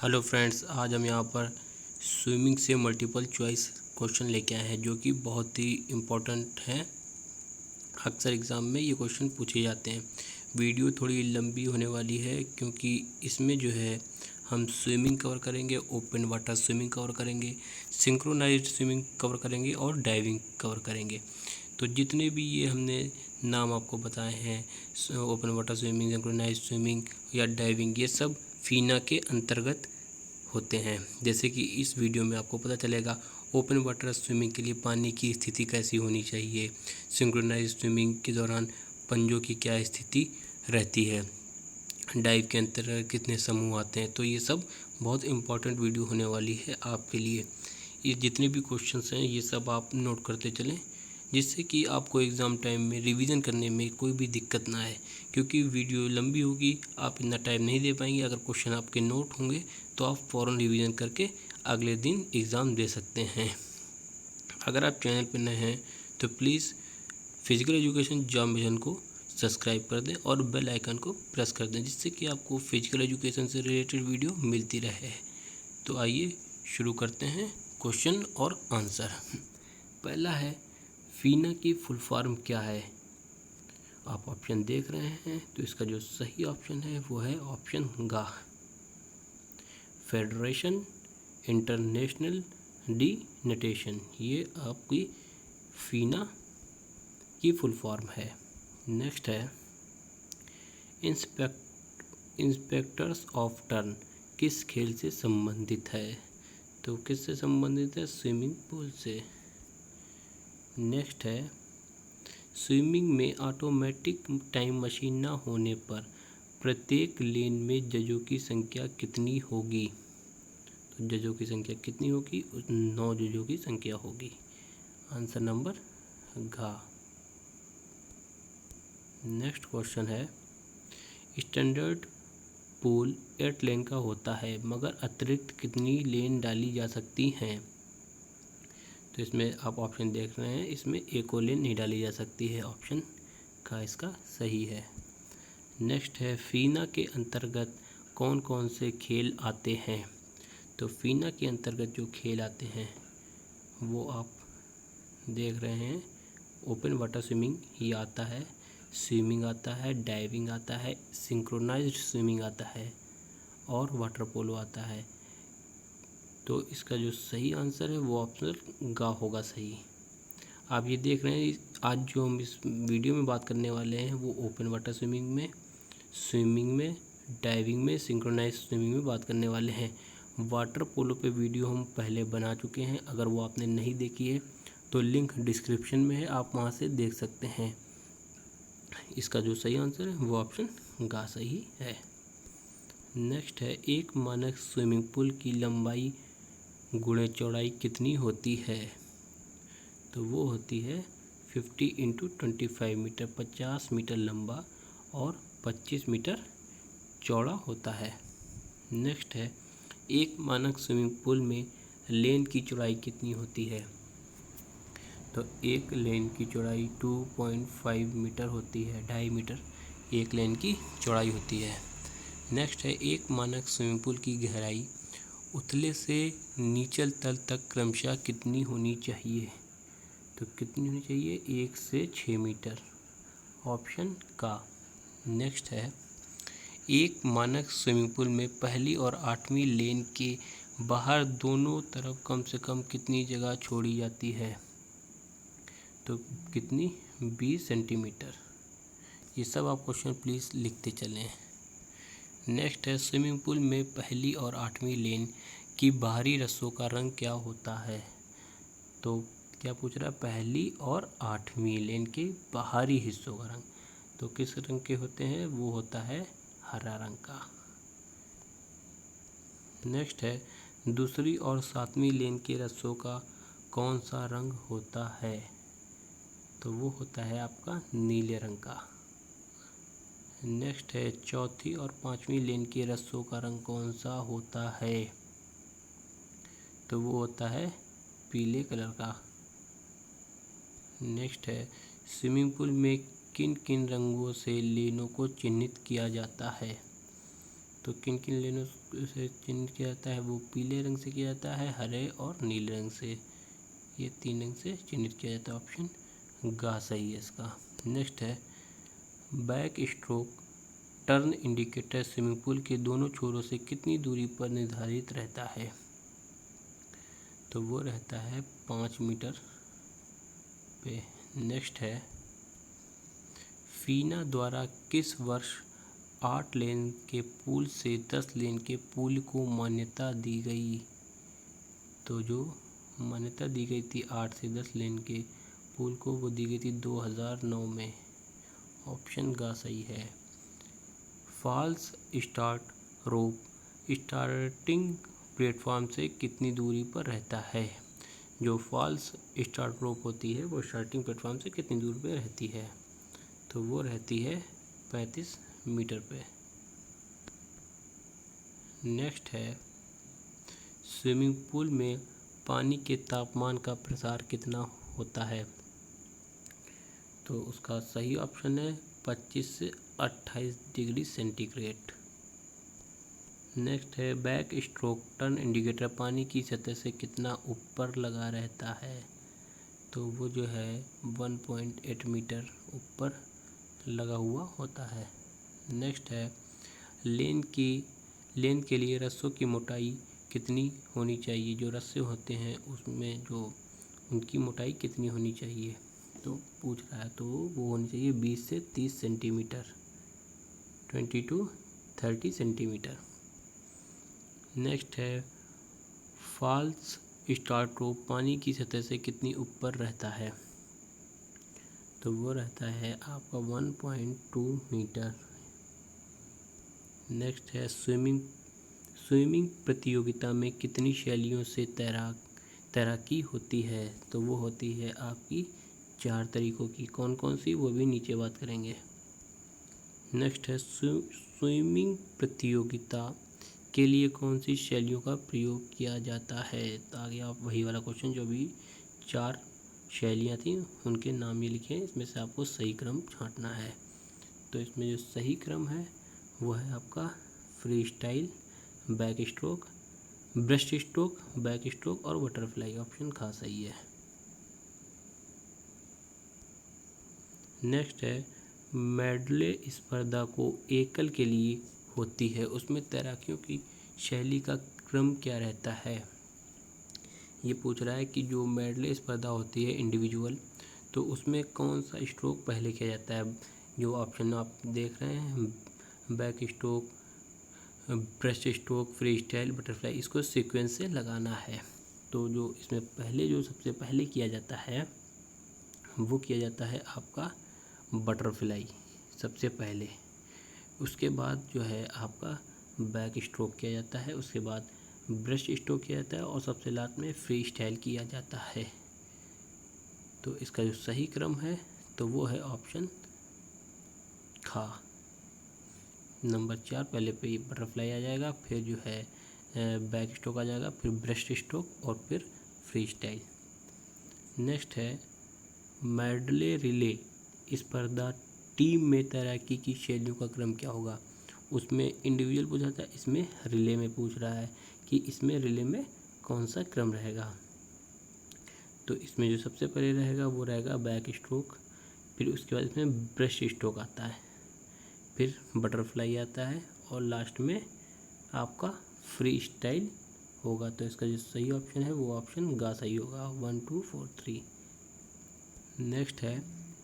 Hello friends, आज हम यहाँ पर स्विमिंग से मल्टीपल चॉइस क्वेश्चन लेके आए हैं जो कि बहुत ही इम्पोर्टेंट हैं। अक्सर एग्ज़ाम में ये क्वेश्चन पूछे जाते हैं। वीडियो थोड़ी लंबी होने वाली है क्योंकि इसमें जो है हम स्विमिंग कवर करेंगे, ओपन वाटर स्विमिंग कवर करेंगे, सिंक्रोनाइज्ड स्विमिंग कवर करेंगे और डाइविंग कवर करेंगे। तो जितने भी ये हमने नाम आपको बताए हैं, open water swimming, synchronized swimming या डाइविंग, ये सब फीना के अंतर्गत होते हैं। जैसे कि इस वीडियो में आपको पता चलेगा ओपन वाटर स्विमिंग के लिए पानी की स्थिति कैसी होनी चाहिए, सिंक्रोनाइज्ड स्विमिंग के दौरान पंजों की क्या स्थिति रहती है, डाइव के अंतर्गत कितने समूह आते हैं। तो ये सब बहुत इम्पोर्टेंट वीडियो होने वाली है आपके लिए। ये जितने भी क्वेश्चंस हैं ये सब आप नोट करते चलें, जिससे कि आपको एग्ज़ाम टाइम में रिवीजन करने में कोई भी दिक्कत ना आए। क्योंकि वीडियो लंबी होगी, आप इतना टाइम नहीं दे पाएंगे। अगर क्वेश्चन आपके नोट होंगे तो आप फ़ौरन रिवीजन करके अगले दिन एग्ज़ाम दे सकते हैं। अगर आप चैनल पर नए हैं तो please physical education job mission को सब्सक्राइब कर दें और बेल आइकन को प्रेस कर दें, जिससे कि आपको फिजिकल एजुकेशन से रिलेटेड वीडियो मिलती रहे। तो आइए शुरू करते हैं क्वेश्चन और आंसर। पहला है, फीना की फुल फॉर्म क्या है। आप ऑप्शन देख रहे हैं तो इसका जो सही ऑप्शन है वो है ऑप्शन गा, फेडरेशन इंटरनेशनल डी नटेशन। ये आपकी फीना की फुल फॉर्म है। नेक्स्ट है, इंस्पेक्टर्स ऑफ टर्न किस खेल से संबंधित है। तो किससे संबंधित है, स्विमिंग पूल से। नेक्स्ट है, स्विमिंग में ऑटोमेटिक टाइम मशीन न होने पर प्रत्येक लेन में जजों की संख्या कितनी होगी। तो जजों की संख्या कितनी होगी, 9 जजों की संख्या होगी। आंसर नंबर घ। नेक्स्ट क्वेश्चन है, स्टैंडर्ड पूल 8 लेन का होता है मगर अतिरिक्त कितनी लेन डाली जा सकती हैं। तो इसमें आप ऑप्शन देख रहे हैं, इसमें एक और लेन नहीं डाली जा सकती है। ऑप्शन का इसका सही है। नेक्स्ट है, फीना के अंतर्गत कौन कौन से खेल आते हैं। तो फीना के अंतर्गत जो खेल आते हैं वो आप देख रहे हैं, ओपन वाटर स्विमिंग ही आता है, स्विमिंग आता है, डाइविंग आता है, सिंक्रोनाइज्ड स्विमिंग आता है और वाटर पोलो आता है। तो इसका जो सही आंसर है वो ऑप्शन गा होगा सही। आप ये देख रहे हैं, आज जो हम इस वीडियो में बात करने वाले हैं वो ओपन वाटर स्विमिंग में, डाइविंग में, सिंक्रोनाइज स्विमिंग में बात करने वाले हैं। वाटर पोलो पे वीडियो हम पहले बना चुके हैं, अगर वो आपने नहीं देखी है तो लिंक डिस्क्रिप्शन में है, आप वहाँ से देख सकते हैं। इसका जो सही आंसर है वो ऑप्शन गा सही है। नेक्स्ट है, एक मानक स्विमिंग पूल की लंबाई गुणे चौड़ाई कितनी होती है। तो वो होती है 50 × 25 मीटर, 50 मीटर लंबा और 25 मीटर चौड़ा होता है। नेक्स्ट है, एक मानक स्विमिंग पूल में लेन की चौड़ाई कितनी होती है। तो एक लेन की चौड़ाई 2.5 मीटर होती है, 2.5 मीटर एक लेन की चौड़ाई होती है। नेक्स्ट है, एक मानक स्विमिंग पूल की गहराई उथले से नीचल तल तक क्रमशः कितनी होनी चाहिए। तो कितनी होनी चाहिए, 1 से 6 मीटर। ऑप्शन का। नेक्स्ट है, एक मानक स्विमिंग पूल में पहली और 8वीं लेन के बाहर दोनों तरफ कम से कम कितनी जगह छोड़ी जाती है। तो कितनी, 20 सेंटीमीटर। ये सब आप क्वेश्चन प्लीज़ लिखते चलें। नेक्स्ट है, स्विमिंग पूल में पहली और 8वीं लेन की बाहरी रस्सों का रंग क्या होता है। तो क्या पूछ रहा है, पहली और 8वीं लेन के बाहरी हिस्सों का रंग। तो किस रंग के होते हैं, वो होता है हरा रंग का। नेक्स्ट है, दूसरी और 7वीं लेन के रस्सों का कौन सा रंग होता है। तो वो होता है आपका नीले रंग का। नेक्स्ट है, चौथी और 5वीं लेन के रस्सों का रंग कौन सा होता है। तो वो होता है पीले कलर का। नेक्स्ट है, स्विमिंग पूल में किन किन रंगों से लेनों को चिन्हित किया जाता है। तो तो किन किन लेनों से चिन्हित किया जाता है, वो पीले रंग से किया जाता है, हरे और नीले रंग से, ये 3 रंग से चिन्हित किया जाता है। ऑप्शन ग सही है इसका। नेक्स्ट है back stroke turn indicator swimming pool के दोनों छोरों से कितनी दूरी पर निर्धारित रहता है, तो वो रहता है 5 मीटर पे। नेक्स्ट है फीना द्वारा किस वर्ष 8 लेन के पुल से 10 लेन के पुल को मान्यता दी गई, तो जो मान्यता दी गई थी 8 से 10 लेन के पुल को, वो दी गई थी 2009 में। ऑप्शन ग सही है। फॉल्स स्टार्ट रोप स्टार्टिंग प्लेटफॉर्म से कितनी दूरी पर रहता है, जो फॉल्स स्टार्ट रोप होती है वो स्टार्टिंग प्लेटफॉर्म से कितनी दूर पे रहती है, तो वो रहती है 35 मीटर पे। नेक्स्ट है स्विमिंग पूल में पानी के तापमान का प्रसार कितना होता है, तो उसका सही ऑप्शन है 25 से 28 डिग्री सेंटीग्रेड। नेक्स्ट है बैक स्ट्रोक टर्न इंडिकेटर पानी की सतह से कितना ऊपर लगा रहता है, तो वो जो है 1.8 मीटर ऊपर लगा हुआ होता है। नेक्स्ट है लेन के लिए रस्सों की मोटाई कितनी होनी चाहिए, जो रस्से होते हैं उसमें जो उनकी मोटाई कितनी होनी चाहिए, तो पूछ रहा है, तो वो होनी चाहिए 20 से 30 सेंटीमीटर, 20 to 30 सेंटीमीटर। नेक्स्ट है फॉल्स स्टार्ट रोप पानी की सतह से कितनी ऊपर रहता है, तो वो रहता है आपका 1.2 मीटर। नेक्स्ट है स्विमिंग प्रतियोगिता में कितनी शैलियों से तैराकी होती है, तो वो होती है आपकी 4 तरीकों की। कौन कौन सी, वो भी नीचे बात करेंगे। नेक्स्ट है स्विमिंग प्रतियोगिता के लिए कौन सी शैलियों का प्रयोग किया जाता है, तो आगे आप वही वाला क्वेश्चन, जो भी 4 शैलियाँ थी उनके नाम ये लिखे हैं, इसमें से आपको सही क्रम छांटना है। तो इसमें जो सही क्रम है वो है आपका free style, back stroke, breast stroke, back stroke और बटरफ्लाई। ऑप्शन ख सही है। नेक्स्ट है मेडले स्पर्धा को एकल के लिए होती है, उसमें तैराकियों की शैली का क्रम क्या रहता है, ये पूछ रहा है कि जो मेडले स्पर्धा होती है इंडिविजुअल, तो उसमें कौन सा स्ट्रोक पहले किया जाता है। जो ऑप्शन आप देख रहे हैं, back stroke, breast stroke, free style, butterfly, इसको सीक्वेंस से लगाना है। तो जो इसमें पहले जो सबसे पहले किया जाता है वो किया जाता है आपका बटरफ्लाई सबसे पहले, उसके बाद जो है आपका बैक स्ट्रोक किया जाता है, उसके बाद ब्रेस्ट स्ट्रोक किया जाता है और सबसे लास्ट में फ्री स्टाइल किया जाता है। तो इसका जो सही क्रम है तो वो है ऑप्शन खा, नंबर 4 पहले पे बटरफ्लाई आ जाएगा, फिर जो है बैक स्ट्रोक आ जाएगा, फिर ब्रेस्ट स्ट्रोक और फिर फ्री स्टाइल। नेक्स्ट है मेडले रिले स्पर्धा टीम में तैराकी की शैलियों का क्रम क्या होगा, उसमें इंडिविजुअल पूछा था, इसमें रिले में पूछ रहा है कि इसमें रिले में कौन सा क्रम रहेगा। तो इसमें जो सबसे पहले रहेगा वो रहेगा बैक स्ट्रोक, फिर उसके बाद इसमें ब्रेस्ट स्ट्रोक आता है, फिर बटरफ्लाई आता है और लास्ट में आपका फ्री स्टाइल होगा। तो इसका जो सही ऑप्शन है वो ऑप्शन गा सही होगा, 1 2 4 3। नेक्स्ट है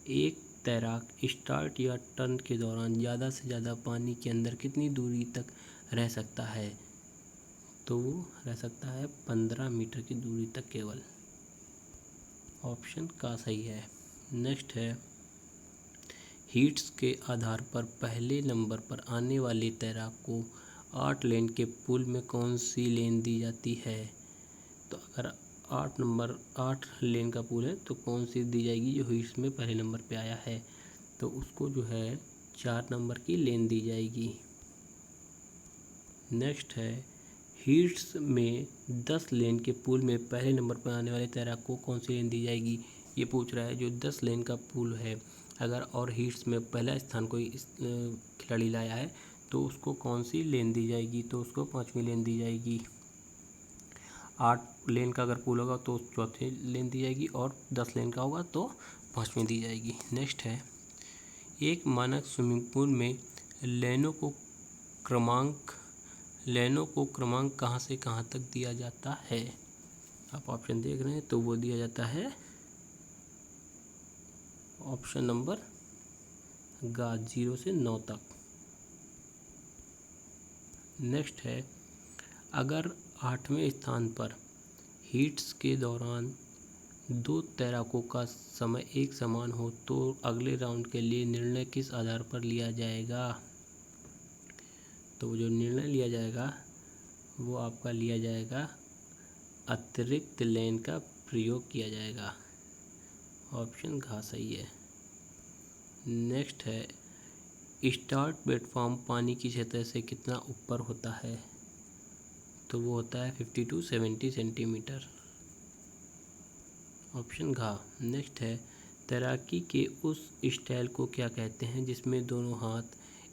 एक तैराक स्टार्ट या टर्न के दौरान ज़्यादा से ज़्यादा पानी के अंदर कितनी दूरी तक रह सकता है, तो वो रह सकता है 15 मीटर की दूरी तक केवल। ऑप्शन का सही है। नेक्स्ट है हीट्स के आधार पर पहले नंबर पर आने वाले तैराक को 8 लेन के पुल में कौन सी लेन दी जाती है, तो अगर 8 लेन का पुल है तो कौन सी दी जाएगी, जो हीट्स में पहले नंबर पे आया है तो उसको जो है 4 नंबर की लेन दी जाएगी। नेक्स्ट है हीट्स में 10 लेन के पुल में पहले नंबर पर आने वाले तैराक को कौन सी लेन दी जाएगी, ये पूछ रहा है। जो 10 लेन का पुल है अगर और हीट्स में पहला स्थान कोई खिलाड़ी लाया है तो उसको कौन सी लेन दी जाएगी, तो उसको 5वीं लेन दी जाएगी। 8 लेन का अगर पूल होगा तो चौथी लेन दी जाएगी, और 10 लेन का होगा तो 5वीं दी जाएगी। नेक्स्ट है, एक मानक स्विमिंग पूल में लेनों को क्रमांक कहाँ से कहाँ तक दिया जाता है। आप ऑप्शन देख रहे हैं, तो वो दिया जाता है ऑप्शन नंबर 0 से 9 तक। नेक्स्ट है, अगर 8वें स्थान पर हीट्स के दौरान 2 तैराकों का समय एक समान हो तो अगले राउंड के लिए निर्णय किस आधार पर लिया जाएगा। तो जो निर्णय लिया जाएगा वो आपका लिया जाएगा अतिरिक्त लेन का प्रयोग किया जाएगा। ऑप्शन घ सही है। नेक्स्ट है, स्टार्ट प्लेटफॉर्म पानी की सतह से कितना ऊपर होता है। तो वो होता है 50 to 70 सेंटीमीटर। ऑप्शन घ। नेक्स्ट है, तैराकी के उस स्टाइल को क्या कहते हैं जिसमें दोनों हाथ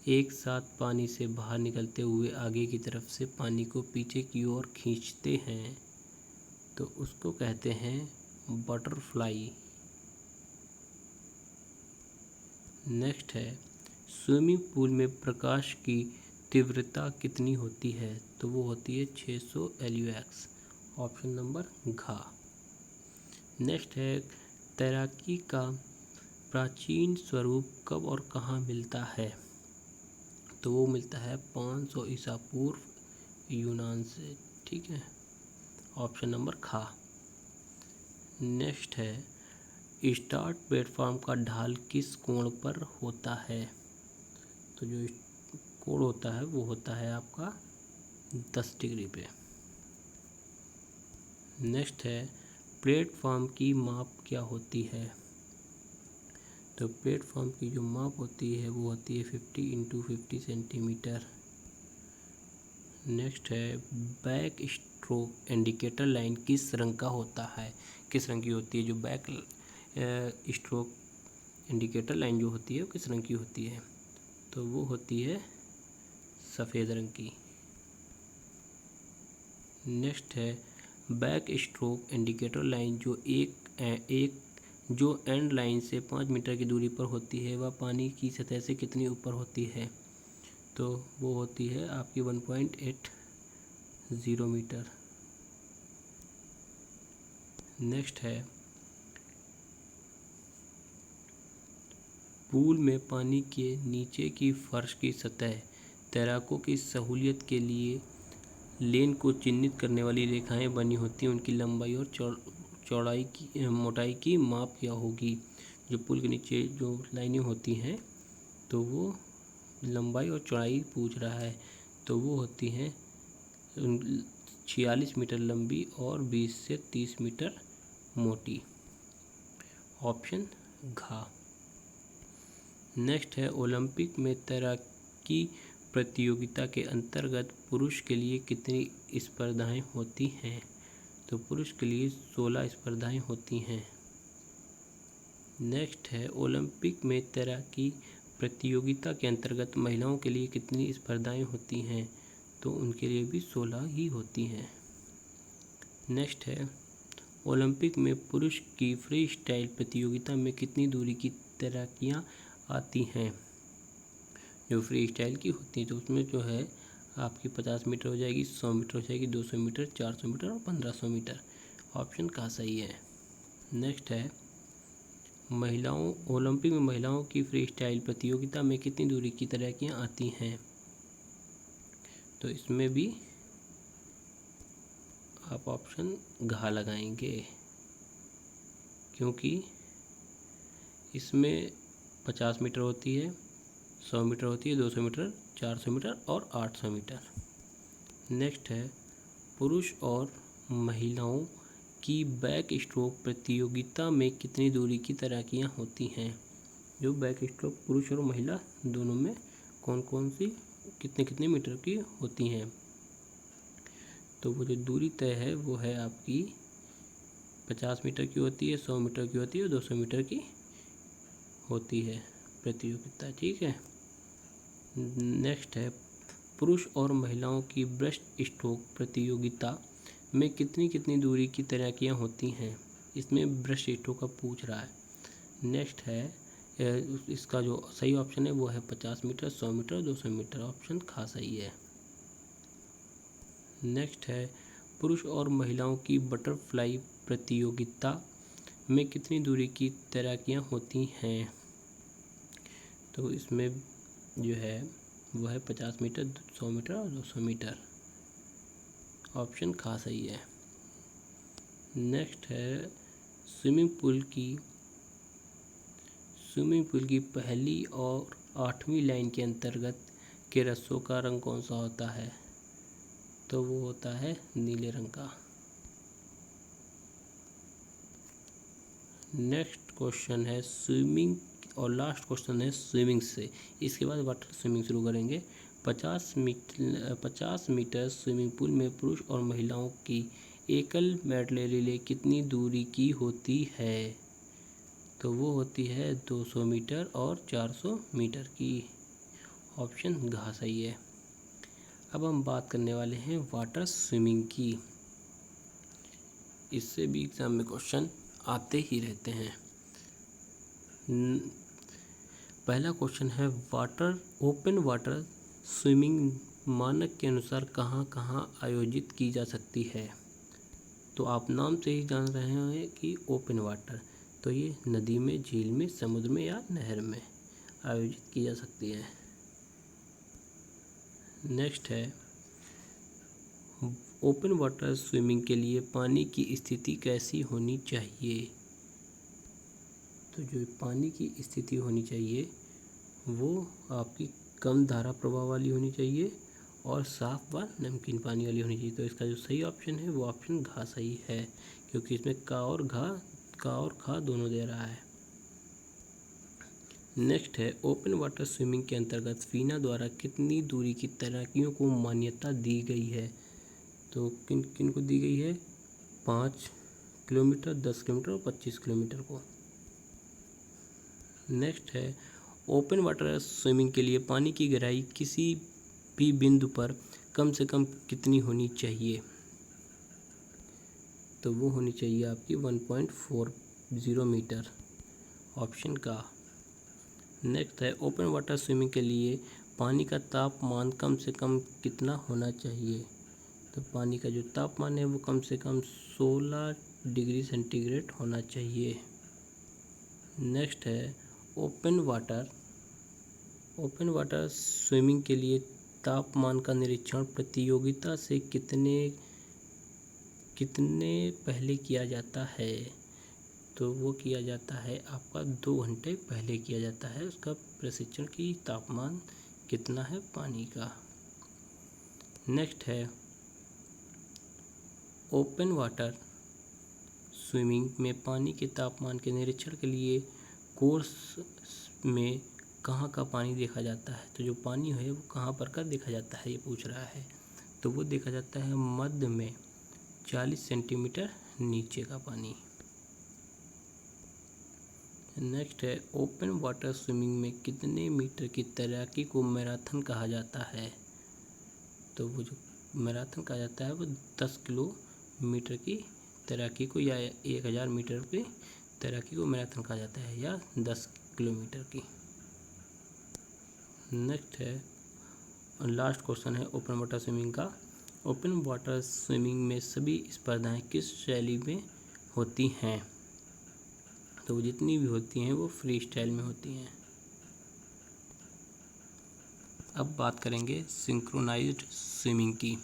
एक साथ पानी से बाहर निकलते हुए आगे की तरफ से पानी को पीछे की ओर खींचते हैं। तो उसको कहते हैं बटरफ्लाई। नेक्स्ट है, स्विमिंग पूल में प्रकाश की तीव्रता कितनी होती है। तो वो होती है 600 LUX। ऑप्शन नंबर घ। नेक्स्ट है, तैराकी का प्राचीन स्वरूप कब और कहाँ मिलता है। तो वो मिलता है 500 ईसा पूर्व यूनान से। ठीक है, ऑप्शन नंबर ख। नेक्स्ट है, स्टार्ट प्लेटफॉर्म का ढाल किस कोण पर होता है। तो जो कोण होता है वो होता है आपका 10 डिग्री पे। नेक्स्ट है, प्लेटफॉर्म की माप क्या होती है। तो प्लेटफॉर्म की जो माप होती है वो होती है 50 × 50 सेंटीमीटर। नेक्स्ट है, बैक स्ट्रोक इंडिकेटर लाइन किस रंग का होता है, किस रंग की होती है। जो बैक स्ट्रोक इंडिकेटर लाइन जो होती है वो किस रंग की होती है। तो वो होती है सफ़ेद रंग की। नेक्स्ट है, बैक स्ट्रोक इंडिकेटर लाइन जो एंड लाइन से 5 मीटर की दूरी पर होती है वह पानी की सतह से कितनी ऊपर होती है। तो वो होती है आपकी 1.80 मीटर। नेक्स्ट है, पूल में पानी के नीचे की फर्श की सतह तैराकों की सहूलियत के लिए लेन को चिह्नित करने वाली रेखाएं बनी होती हैं। उनकी लंबाई और चौड़ाई की मोटाई की माप क्या होगी। जो पुल के नीचे जो लाइनें होती हैं तो वो लंबाई और चौड़ाई पूछ रहा है। तो वो होती हैं 46 मीटर लंबी और 20 से 30 मीटर मोटी। ऑप्शन घ। नेक्स्ट है, ओलंपिक में तैराकी प्रतियोगिता के अंतर्गत पुरुष के लिए कितनी स्पर्धाएं होती हैं। तो पुरुष के लिए 16 स्पर्धाएं होती हैं। नेक्स्ट है, ओलंपिक में तैराकी प्रतियोगिता के अंतर्गत महिलाओं के लिए कितनी स्पर्धाएं होती हैं। तो उनके लिए भी 16 ही होती हैं। नेक्स्ट है, ओलंपिक में पुरुष की फ्री स्टाइल प्रतियोगिता में कितनी दूरी की तैराकियां आती हैं। जो फ्री स्टाइल की होती है तो उसमें जो है आपकी 50 मीटर हो जाएगी, 100 मीटर हो जाएगी, 200 मीटर, 400 मीटर और 1500 मीटर। ऑप्शन का सही है। नेक्स्ट है, ओलंपिक में महिलाओं की फ्री स्टाइल प्रतियोगिता में कितनी दूरी की तैराकियां आती हैं। तो इसमें भी आप ऑप्शन घ लगाएंगे, क्योंकि इसमें 50 मीटर होती है, 100 मीटर होती है, 200 मीटर, 400 मीटर और 800 मीटर। नेक्स्ट है, पुरुष और महिलाओं की बैक स्ट्रोक प्रतियोगिता में कितनी दूरी की तैराकियां होती हैं। जो बैक स्ट्रोक पुरुष और महिला दोनों में कौन कौन सी कितने कितने मीटर की होती हैं। तो वो जो दूरी तय है वो है आपकी 50 मीटर की होती है, 100 मीटर की होती है और 200 मीटर की होती है प्रतियोगिता। ठीक है। नेक्स्ट है, पुरुष और महिलाओं की ब्रेस्ट स्ट्रोक प्रतियोगिता में कितनी कितनी दूरी की तैराकियां होती हैं। इसमें ब्रेस्ट स्ट्रोक का पूछ रहा है। नेक्स्ट है इसका जो सही ऑप्शन है वो है 50 मीटर, 100 मीटर, 200 मीटर। ऑप्शन खा सही है। नेक्स्ट है पुरुष और महिलाओं की बटरफ्लाई प्रतियोगिता में कितनी दूरी की तैराकियां होती हैं। तो इसमें जो है वो है 50 मीटर, 100 मीटर और 200 मीटर। ऑप्शन खा सही है। नेक्स्ट है स्विमिंग पूल की पहली और 8वीं लाइन के अंतर्गत के रस्सों का रंग कौन सा होता है। तो वो होता है नीले रंग का। नेक्स्ट क्वेश्चन है स्विमिंग और लास्ट क्वेश्चन है स्विमिंग से। इसके बाद वाटर स्विमिंग शुरू करेंगे। 50 मीटर स्विमिंग पूल में पुरुष और महिलाओं की एकल मेडले रिले कितनी दूरी की होती है। तो वो होती है 200 मीटर और 400 मीटर की। ऑप्शन घ सही है। अब हम बात करने वाले हैं वाटर स्विमिंग की। इससे भी एग्जाम में क्वेश्चन आते ही रहते हैं। पहला क्वेश्चन है ओपन वाटर स्विमिंग मानक के अनुसार कहाँ कहाँ आयोजित की जा सकती है। तो आप नाम से ही जान रहे हैं कि ओपन वाटर, तो ये नदी में, झील में, समुद्र में या नहर में आयोजित की जा सकती है। नेक्स्ट है ओपन वाटर स्विमिंग के लिए पानी की स्थिति कैसी होनी चाहिए। तो जो पानी की स्थिति होनी चाहिए वो आपकी कम धारा प्रवाह वाली होनी चाहिए और साफ व नमकीन पानी वाली होनी चाहिए। तो इसका जो सही ऑप्शन है वो ऑप्शन घ सही है, क्योंकि इसमें का और खा दोनों दे रहा है। नेक्स्ट है ओपन वाटर स्विमिंग के अंतर्गत फीना द्वारा कितनी दूरी की तैराकियों को मान्यता दी गई है। तो किन किन को दी गई है। 5 किलोमीटर, 10 किलोमीटर और 25 किलोमीटर को। नेक्स्ट है ओपन वाटर स्विमिंग के लिए पानी की गहराई किसी भी बिंदु पर कम से कम कितनी होनी चाहिए। तो वो होनी चाहिए आपकी 1.40 मीटर। ऑप्शन का। नेक्स्ट है ओपन वाटर स्विमिंग के लिए पानी का तापमान कम से कम कितना होना चाहिए। तो पानी का जो तापमान है वो कम से कम 16 डिग्री सेंटीग्रेड होना चाहिए। नेक्स्ट है ओपन वाटर स्विमिंग के लिए तापमान का निरीक्षण प्रतियोगिता से कितने पहले किया जाता है। तो वो किया जाता है आपका 2 घंटे पहले किया जाता है उसका प्रशिक्षण की तापमान कितना है पानी का। नेक्स्ट है ओपन वाटर स्विमिंग में पानी के तापमान के निरीक्षण के लिए कोर्स में कहाँ का पानी देखा जाता है। तो जो पानी है वो कहाँ पर का देखा जाता है ये पूछ रहा है। तो वो देखा जाता है मध्य में 40 सेंटीमीटर नीचे का पानी। नेक्स्ट है ओपन वाटर स्विमिंग में कितने मीटर की तैराकी को मैराथन कहा जाता है। तो वो जो मैराथन कहा जाता है वो 10 किलोमीटर की तैराकी को या 1000 मीटर की तैराकी को मैराथन कहा जाता है या 10 किलोमीटर की। नेक्स्ट है लास्ट क्वेश्चन है ओपन वाटर स्विमिंग का। ओपन वाटर स्विमिंग में सभी स्पर्धाएं किस शैली में होती हैं। तो वो जितनी भी होती हैं वो फ्री स्टाइल में होती हैं। अब बात करेंगे सिंक्रोनाइज्ड स्विमिंग की।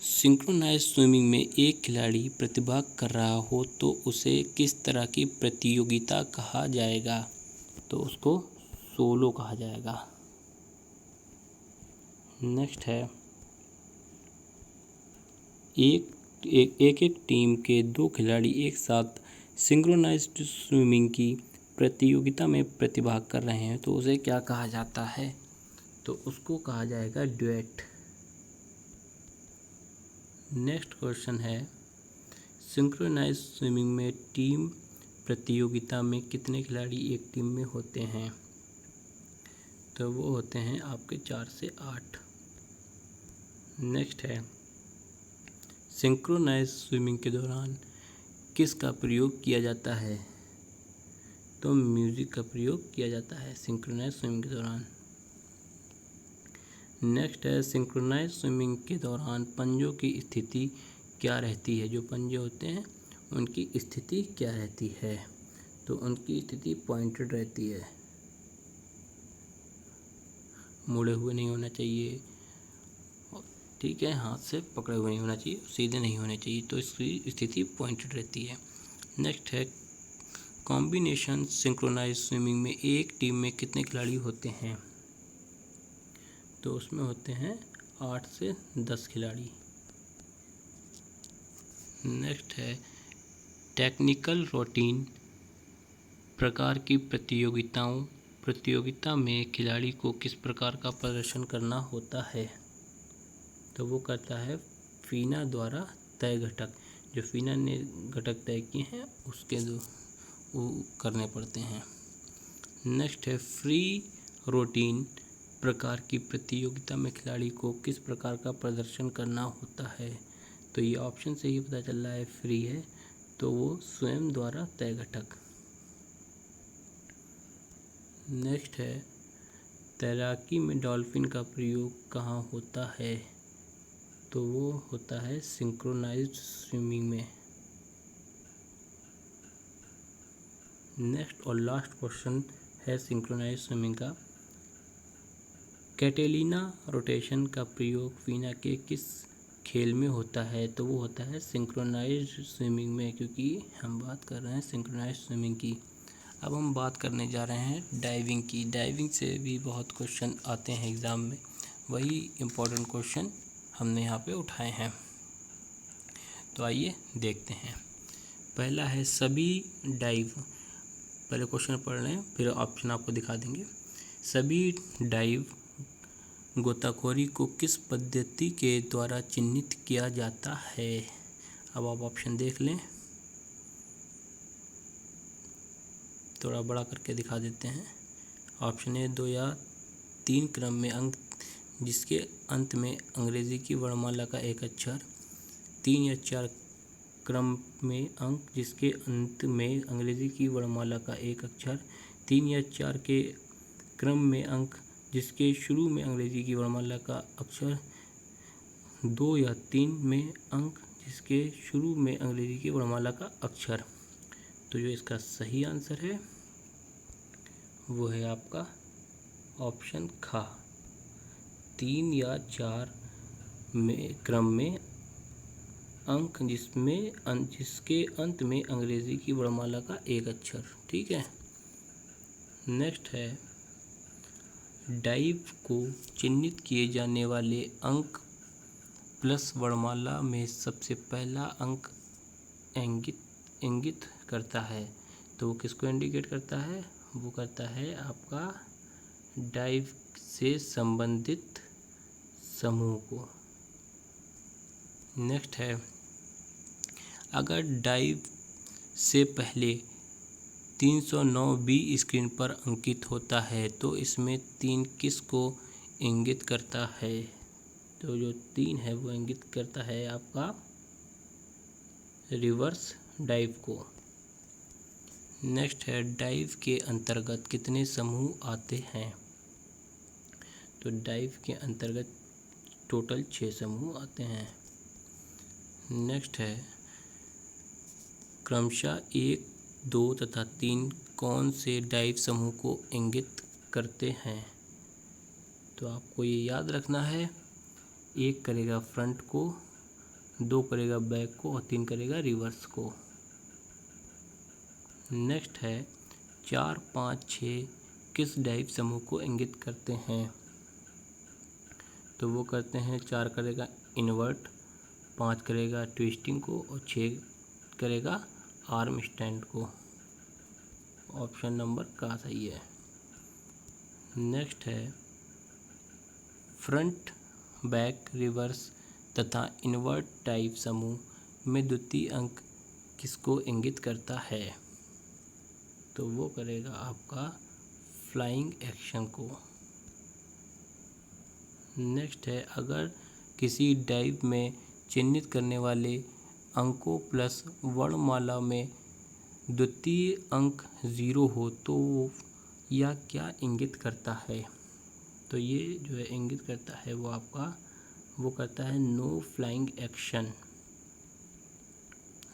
सिंक्रोनाइज्ड स्विमिंग में एक खिलाड़ी प्रतिभाग कर रहा हो तो उसे किस तरह की प्रतियोगिता कहा जाएगा। तो उसको सोलो कहा जाएगा। नेक्स्ट है एक टीम के 2 खिलाड़ी एक साथ सिंक्रोनाइज्ड स्विमिंग की प्रतियोगिता में प्रतिभाग कर रहे हैं तो उसे क्या कहा जाता है। तो उसको कहा जाएगा ड्यूएट। नेक्स्ट क्वेश्चन है सिंक्रोनाइज्ड स्विमिंग में टीम प्रतियोगिता में कितने खिलाड़ी एक टीम में होते हैं। तो वो होते हैं आपके 4 से 8। नेक्स्ट है सिंक्रोनाइज स्विमिंग के दौरान किसका प्रयोग किया जाता है? तो म्यूजिक का प्रयोग किया जाता है सिंक्रोनाइज स्विमिंग के दौरान। नेक्स्ट है सिंक्रोनाइज स्विमिंग के दौरान पंजों की स्थिति क्या रहती है? जो पंजे होते हैं उनकी स्थिति क्या रहती है? तो उनकी स्थिति पॉइंटेड रहती है, मुड़े हुए नहीं होना चाहिए, ठीक है, हाथ से पकड़े हुए नहीं होना चाहिए, सीधे नहीं होने चाहिए, तो इसकी स्थिति पॉइंटेड रहती है। नेक्स्ट है कॉम्बिनेशन सिंक्रोनाइज स्विमिंग में एक टीम में कितने खिलाड़ी होते हैं? तो उसमें होते हैं 8 से 10 खिलाड़ी। नेक्स्ट है टेक्निकल रूटीन प्रकार की प्रतियोगिता में खिलाड़ी को किस प्रकार का प्रदर्शन करना होता है? तो वो करता है फीना द्वारा तय घटक, जो फीना ने घटक तय किए हैं उसके वो करने पड़ते हैं। नेक्स्ट है फ्री रूटीन प्रकार की प्रतियोगिता में खिलाड़ी को किस प्रकार का प्रदर्शन करना होता है? तो ये ऑप्शन से ही पता चल रहा है फ्री है, तो वो स्वयं द्वारा तय घटक। नेक्स्ट है तैराकी में डॉल्फिन का प्रयोग कहाँ होता है? तो वो होता है सिंक्रोनाइज्ड स्विमिंग में। नेक्स्ट और लास्ट क्वेश्चन है सिंक्रोनाइज्ड स्विमिंग का। कैटेलिना रोटेशन का प्रयोग फीना के किस खेल में होता है? तो वो होता है सिंक्रोनाइज्ड स्विमिंग में, क्योंकि हम बात कर रहे हैं सिंक्रोनाइज्ड स्विमिंग की। अब हम बात करने जा रहे हैं डाइविंग की। डाइविंग से भी बहुत क्वेश्चन आते हैं एग्ज़ाम में, वही इम्पोर्टेंट क्वेश्चन हमने यहाँ पे उठाए हैं। तो आइए देखते हैं। पहला है सभी डाइव, पहले क्वेश्चन पढ़ रहे हैं फिर ऑप्शन आपको दिखा देंगे। सभी डाइव गोताखोरी को किस पद्धति के द्वारा चिन्हित किया जाता है? अब आप ऑप्शन देख लें, थोड़ा बड़ा करके दिखा देते हैं। ऑप्शन ए 2 या 3 क्रम में अंक जिसके अंत में अंग्रेजी की वर्णमाला का एक अक्षर, 3 या 4 क्रम में अंक जिसके अंत में अंग्रेजी की वर्णमाला का एक अक्षर, 3 या 4 के क्रम में अंक जिसके शुरू में अंग्रेजी की वर्णमाला का अक्षर, 2 या 3 में अंक जिसके शुरू में अंग्रेजी की वर्णमाला का अक्षर। तो जो इसका सही आंसर है वो है आपका ऑप्शन खा, 3 या 4 में क्रम में अंक जिसके अंत में अंग्रेजी की वर्णमाला का एक अक्षर, ठीक है। नेक्स्ट है डाइव को चिन्हित किए जाने वाले अंक प्लस वर्णमाला में सबसे पहला अंक इंगित करता है। तो वो किसको इंडिकेट करता है? वो करता है आपका डाइव से संबंधित समूह को। नेक्स्ट है अगर डाइव से पहले 309 बी स्क्रीन पर अंकित होता है तो इसमें 3 किस को इंगित करता है? तो जो 3 है वो इंगित करता है आपका रिवर्स डाइव को। नेक्स्ट है डाइव के अंतर्गत कितने समूह आते हैं? तो डाइव के अंतर्गत टोटल 6 समूह आते हैं। नेक्स्ट है क्रमशः 1, 2 तथा 3 कौन से डाइव समूह को इंगित करते हैं? तो आपको ये याद रखना है, 1 करेगा फ्रंट को, 2 करेगा बैक को और 3 करेगा रिवर्स को। नेक्स्ट है 4, 5, 6 किस डाइव समूह को इंगित करते हैं? तो वो करते हैं 4 करेगा इन्वर्ट, 5 करेगा ट्विस्टिंग को और 6 करेगा आर्म स्टैंड को। ऑप्शन नंबर का सही है। नेक्स्ट है फ्रंट, बैक, रिवर्स तथा इन्वर्ट टाइप समूह में द्वितीय अंक किसको इंगित करता है? तो वो करेगा आपका फ्लाइंग एक्शन को। नेक्स्ट है, अगर किसी डाइव में चिन्हित करने वाले अंकों प्लस वर्णमाला में द्वितीय अंक 0 हो तो यह क्या इंगित करता है? तो ये जो है इंगित करता है वो आपका वो करता है नो फ्लाइंग एक्शन।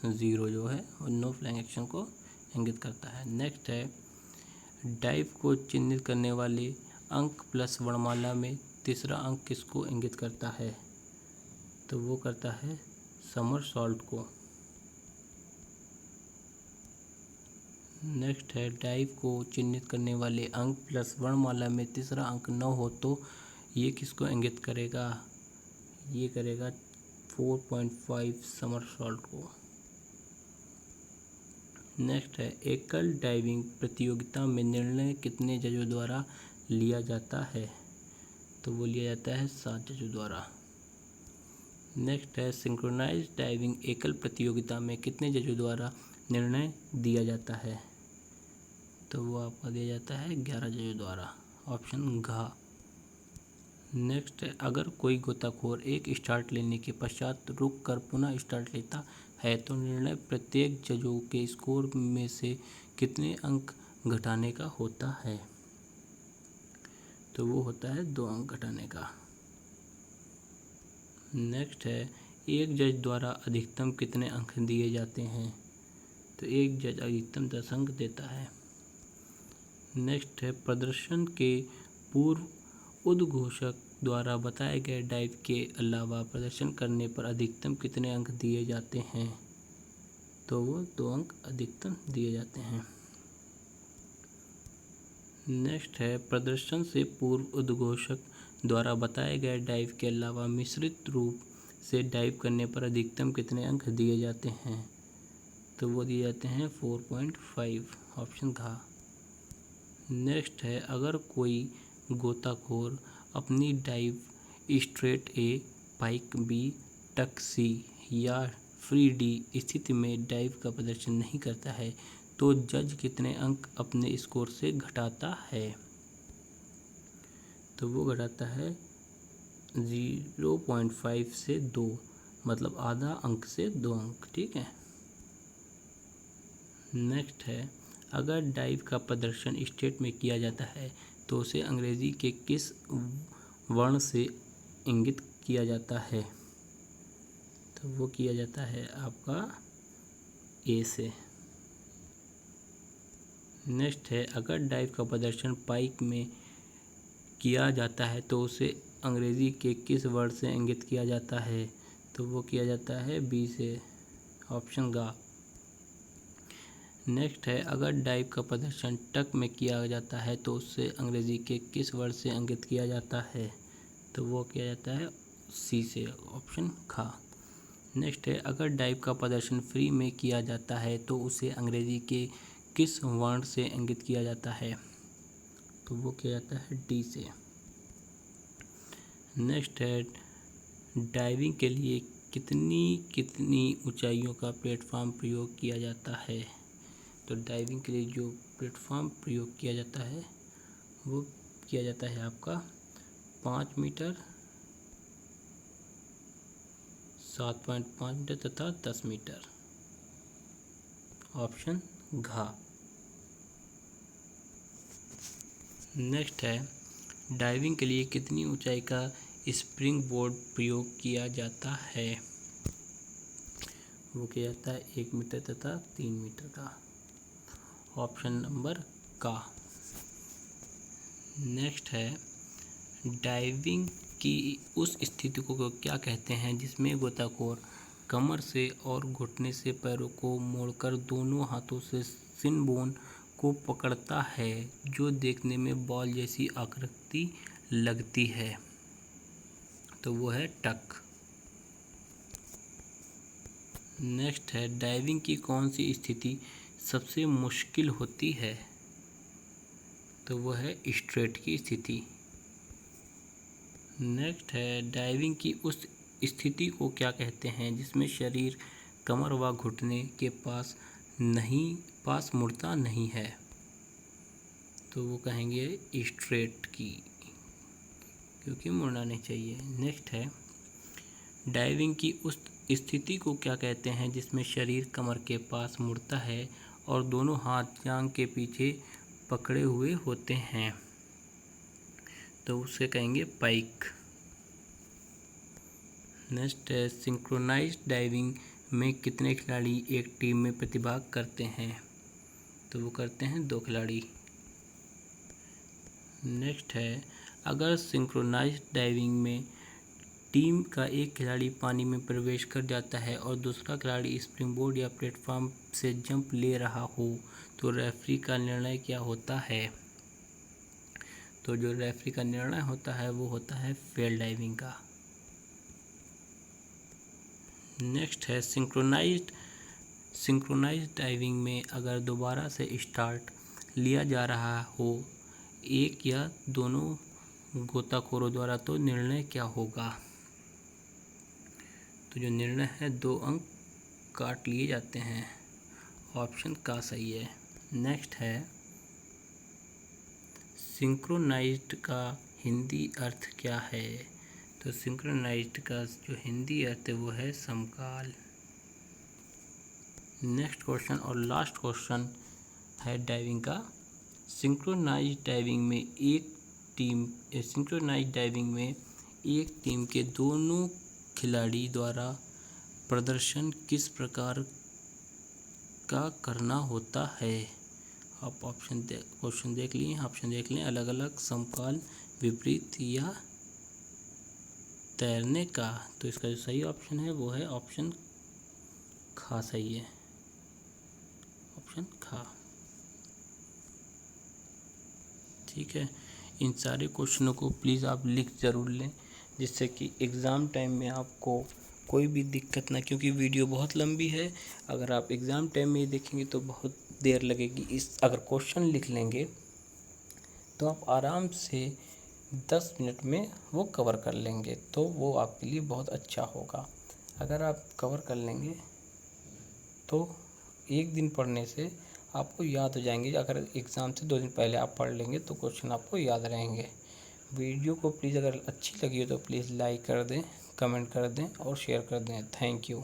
0 जो है वो नो फ्लाइंग एक्शन को इंगित करता है। नेक्स्ट है, डाइव को चिन्हित करने वाले अंक प्लस वर्णमाला में तीसरा अंक किसको इंगित करता है? तो वो करता है समरसॉल्ट को। नेक्स्ट है, डाइव को चिन्हित करने वाले अंक प्लस वर्णमाला में तीसरा अंक 9 हो तो ये किसको इंगित करेगा? ये करेगा 4.5 समरसॉल्ट को। नेक्स्ट है, एकल डाइविंग प्रतियोगिता में निर्णय कितने जजों द्वारा लिया जाता है? तो वो लिया जाता है 7 जजों द्वारा। नेक्स्ट है, सिंक्रोनाइज्ड डाइविंग एकल प्रतियोगिता में कितने जजों द्वारा निर्णय दिया जाता है? तो वो आपका दिया जाता है 11 जजों द्वारा। ऑप्शन घ। नेक्स्ट है, अगर कोई गोताखोर एक स्टार्ट लेने के पश्चात रुक कर पुनः स्टार्ट लेता है तो निर्णय प्रत्येक जजों के स्कोर में से कितने अंक घटाने का होता है? तो वो होता है 2 अंक घटाने का। नेक्स्ट है, एक जज द्वारा अधिकतम कितने अंक दिए जाते हैं? तो एक जज अधिकतम 10 अंक देता है। नेक्स्ट है, प्रदर्शन के पूर्व उद्घोषक द्वारा बताए गए डाइव के अलावा प्रदर्शन करने पर अधिकतम कितने अंक दिए जाते हैं? तो वो 2 अंक अधिकतम दिए जाते हैं। नेक्स्ट है, प्रदर्शन से पूर्व उद्घोषक द्वारा बताए गए डाइव के अलावा मिश्रित रूप से डाइव करने पर अधिकतम कितने अंक दिए जाते हैं? तो वो दिए जाते हैं 4.5। ऑप्शन घ। नेक्स्ट है, अगर कोई गोताखोर अपनी dive straight A, pike B, tuck C या फ्री डी स्थिति में डाइव का प्रदर्शन नहीं करता है तो जज कितने अंक अपने स्कोर से घटाता है? तो वो घटाता है 0.5 से 2, मतलब आधा अंक से 2 अंक। ठीक है। नेक्स्ट है, अगर डाइव का प्रदर्शन स्टेट में किया जाता है तो उसे अंग्रेजी के किस वर्ण से इंगित किया जाता है? तो वो किया जाता है आपका ए से। नेक्स्ट है, अगर डाइव का प्रदर्शन पाइक में किया जाता है तो उसे अंग्रेजी के किस वर्ण से इंगित किया जाता है? तो वो किया जाता है बी से। ऑप्शन ग। नेक्स्ट है, अगर डाइव का प्रदर्शन टक में किया जाता है तो उससे अंग्रेजी के किस वर्ड से इंगित किया जाता है? तो वो किया जाता है सी से। ऑप्शन ख। नेक्स्ट है, अगर डाइव का प्रदर्शन फ्री में किया जाता है तो उसे अंग्रेजी के किस वर्ण से इंगित किया जाता है? तो वो किया जाता है डी से। नेक्स्ट है, डाइविंग के लिए कितनी ऊंचाइयों का प्लेटफॉर्म प्रयोग किया जाता है? तो डाइविंग के लिए जो प्लेटफॉर्म प्रयोग किया जाता है वो किया जाता है आपका 5 मीटर, 7.5 मीटर तथा 10 मीटर। ऑप्शन घ। नेक्स्ट है, डाइविंग के लिए कितनी ऊंचाई का स्प्रिंग बोर्ड प्रयोग किया जाता है? वो किया जाता है 1 मीटर तथा 3 मीटर का। ऑप्शन नंबर का। नेक्स्ट है, डाइविंग की उस स्थिति को क्या कहते हैं जिसमें गोताखोर कमर से और घुटने से पैरों को मोड़कर दोनों हाथों से शिन बोन को पकड़ता है जो देखने में बॉल जैसी आकृति लगती है? तो वो है टक। नेक्स्ट है, डाइविंग की कौन सी स्थिति सबसे मुश्किल होती है? तो वो है स्ट्रेट की स्थिति। नेक्स्ट है, डाइविंग की उस स्थिति को क्या कहते हैं जिसमें शरीर कमर व घुटने के पास मुड़ता नहीं है? तो वो कहेंगे स्ट्रेट की क्योंकि मुड़ना नहीं चाहिए। नेक्स्ट है, डाइविंग की उस स्थिति को क्या कहते हैं जिसमें शरीर कमर के पास मुड़ता है और दोनों हाथ जांघ के पीछे पकड़े हुए होते हैं? तो उसे कहेंगे पाइक। नेक्स्ट है, सिंक्रोनाइज्ड डाइविंग में कितने खिलाड़ी एक टीम में प्रतिभाग करते हैं? तो वो करते हैं 2 खिलाड़ी। नेक्स्ट है, अगर सिंक्रोनाइज्ड डाइविंग में टीम का एक खिलाड़ी पानी में प्रवेश कर जाता है और दूसरा खिलाड़ी स्प्रिंगबोर्ड या प्लेटफॉर्म से जंप ले रहा हो तो रेफरी का निर्णय क्या होता है? तो जो रेफरी का निर्णय होता है वो होता है फेल डाइविंग का। नेक्स्ट है, सिंक्रोनाइज्ड डाइविंग में अगर दोबारा से स्टार्ट लिया जा रहा हो एक या दोनों गोताखोरों द्वारा तो निर्णय क्या होगा? तो जो निर्णय है 2 अंक काट लिए जाते हैं। ऑप्शन का सही है। नेक्स्ट है, सिंक्रोनाइज्ड का हिंदी अर्थ क्या है? तो सिंक्रोनाइज्ड का जो हिंदी अर्थ है वो है समकाल। नेक्स्ट क्वेश्चन और लास्ट क्वेश्चन है डाइविंग का। सिंक्रोनाइज्ड डाइविंग में एक टीम के दोनों खिलाड़ी द्वारा प्रदर्शन किस प्रकार का करना होता है? आप क्वेश्चन देख लिए, ऑप्शन देख लें। अलग अलग, समकाल, विपरीत या तैरने का। तो इसका जो सही ऑप्शन है वो है ऑप्शन खा सही है। ऑप्शन खा। ठीक है, इन सारे क्वेश्चनों को प्लीज़ आप लिख ज़रूर लें जिससे कि एग्ज़ाम टाइम में आपको कोई भी दिक्कत ना, क्योंकि वीडियो बहुत लंबी है। अगर आप एग्ज़ाम टाइम में ही देखेंगे तो बहुत देर लगेगी। अगर क्वेश्चन लिख लेंगे तो आप आराम से 10 मिनट में वो कवर कर लेंगे, तो वो आपके लिए बहुत अच्छा होगा। अगर आप कवर कर लेंगे तो एक दिन पढ़ने से आपको याद हो जाएंगे। अगर एग्ज़ाम से 2 दिन पहले आप पढ़ लेंगे तो क्वेश्चन आपको याद रहेंगे। वीडियो को प्लीज़ अगर अच्छी लगी हो तो प्लीज़ लाइक कर दें, कमेंट कर दें और शेयर कर दें। Thank you.